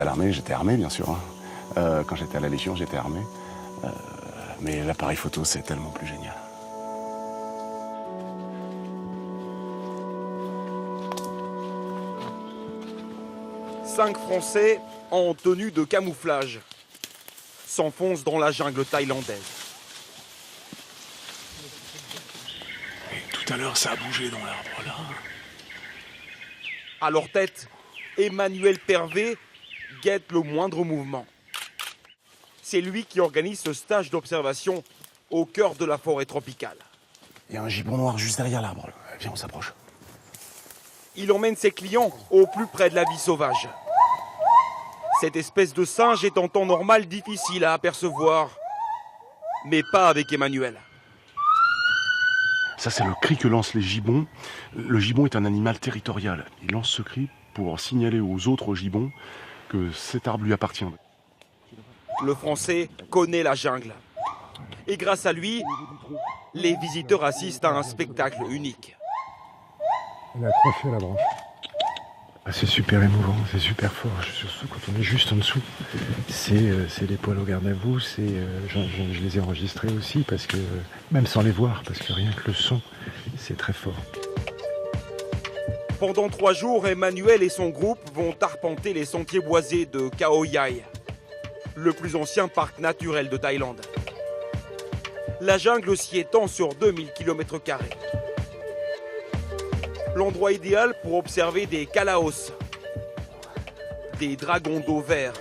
À l'armée, j'étais armé, bien sûr. Quand j'étais à la Légion, j'étais armé. Mais l'appareil photo, c'est tellement plus génial. Cinq Français en tenue de camouflage s'enfoncent dans la jungle thaïlandaise. Et tout à l'heure, ça a bougé dans l'arbre, là. À leur tête, Emmanuel Pervé guette le moindre mouvement. C'est lui qui organise ce stage d'observation au cœur de la forêt tropicale. Il y a un gibbon noir juste derrière l'arbre. Viens, on s'approche. Il emmène ses clients au plus près de la vie sauvage. Cette espèce de singe est en temps normal difficile à apercevoir, mais pas avec Emmanuel. Ça, c'est le cri que lancent les gibbons. Le gibbon est un animal territorial. Il lance ce cri pour signaler aux autres gibbons que cet arbre lui appartient. Le Français connaît la jungle. Et grâce à lui, les visiteurs assistent à un spectacle unique. On est accroché à la branche. C'est super émouvant, c'est super fort, surtout quand on est juste en dessous. C'est les poils au garde à vous, je les ai enregistrés aussi, parce que même sans les voir, parce que rien que le son, c'est très fort. Pendant 3 jours, Emmanuel et son groupe vont arpenter les sentiers boisés de Khao Yai, le plus ancien parc naturel de Thaïlande. La jungle s'y étend sur 2000 km². L'endroit idéal pour observer des kalaos, des dragons d'eau vert,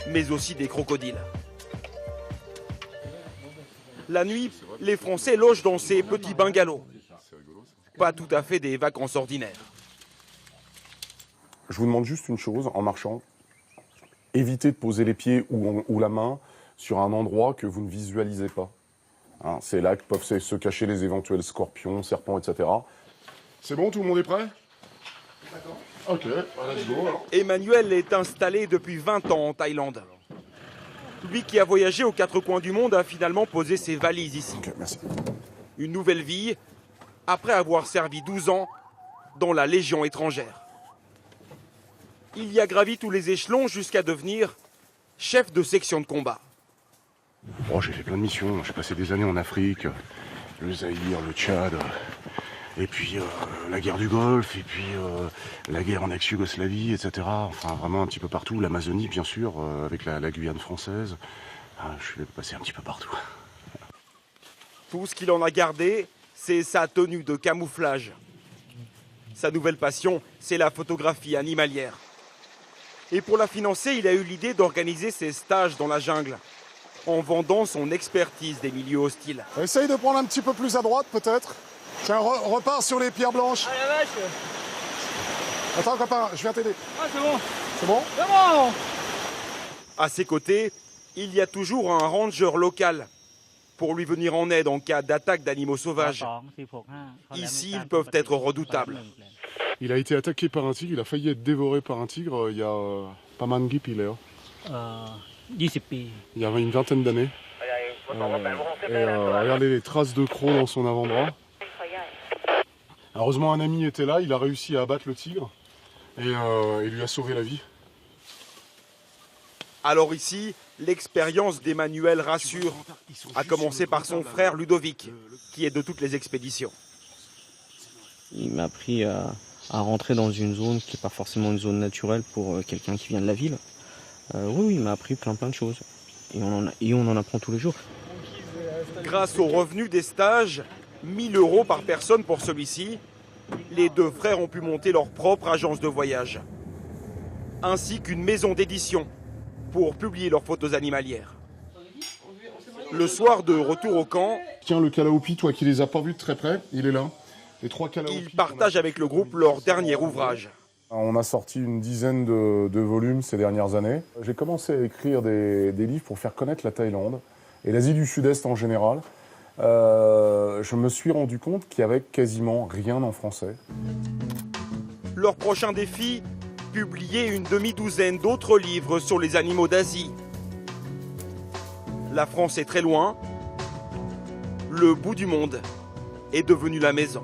mais aussi des crocodiles. La nuit, les Français logent dans ces petits bungalows. Pas tout à fait des vacances ordinaires. Je vous demande juste une chose en marchant. Évitez de poser les pieds ou la main sur un endroit que vous ne visualisez pas. Hein, c'est là que peuvent se cacher les éventuels scorpions, serpents, etc. C'est bon, tout le monde est prêt? D'accord. Ok, let's go. Emmanuel est installé depuis 20 ans en Thaïlande. Lui qui a voyagé aux 4 coins du monde a finalement posé ses valises ici. Ok, merci. Une nouvelle vie, après avoir servi 12 ans dans la Légion étrangère. Il y a gravi tous les échelons jusqu'à devenir chef de section de combat. Oh, j'ai fait plein de missions. J'ai passé des années en Afrique, le Zaïre, le Tchad, et puis la guerre du Golfe, et puis la guerre en ex-Yougoslavie, etc. Enfin, vraiment un petit peu partout. L'Amazonie, bien sûr, avec la Guyane française. Je suis passé un petit peu partout. Tout ce qu'il en a gardé, c'est sa tenue de camouflage. Sa nouvelle passion, c'est la photographie animalière. Et pour la financer, il a eu l'idée d'organiser ses stages dans la jungle, en vendant son expertise des milieux hostiles. Essaye de prendre un petit peu plus à droite, peut-être. Tiens, repars sur les pierres blanches. Ah la vache! Attends, copain, je viens t'aider. Ah, c'est bon! C'est bon? C'est bon! À ses côtés, il y a toujours un ranger local pour lui venir en aide en cas d'attaque d'animaux sauvages. Ici, ils peuvent être redoutables. Il a été attaqué par un tigre, il a failli être dévoré par un tigre il y a pas mal de il est là. 20 ปี. Il y avait une vingtaine d'années. Regardez les traces de crocs dans son avant-bras. Heureusement, un ami était là, il a réussi à abattre le tigre et il lui a sauvé la vie. Alors ici, l'expérience d'Emmanuel rassure, à commencer par son frère Ludovic, qui est de toutes les expéditions. Il m'a appris à rentrer dans une zone qui n'est pas forcément une zone naturelle pour quelqu'un qui vient de la ville. Oui, il m'a appris plein de choses. Et on en apprend tous les jours. Grâce aux revenus des stages, 1 000 € par personne pour celui-ci, les 2 frères ont pu monter leur propre agence de voyage, ainsi qu'une maison d'édition pour publier leurs photos animalières. Le soir de retour au camp, Tiens, le Kalaopi, toi qui les as pas vus de très près, il est là. Les 3 Kalaopi. ils partagent avec le groupe leur dernier ouvrage. On a sorti une dizaine de volumes ces dernières années. J'ai commencé à écrire des livres pour faire connaître la Thaïlande et l'Asie du Sud-Est en général. Je me suis rendu compte qu'il y avait quasiment rien en français. Leur prochain défi, publier une demi-douzaine d'autres livres sur les animaux d'Asie. La France est très loin. Le bout du monde est devenu la maison.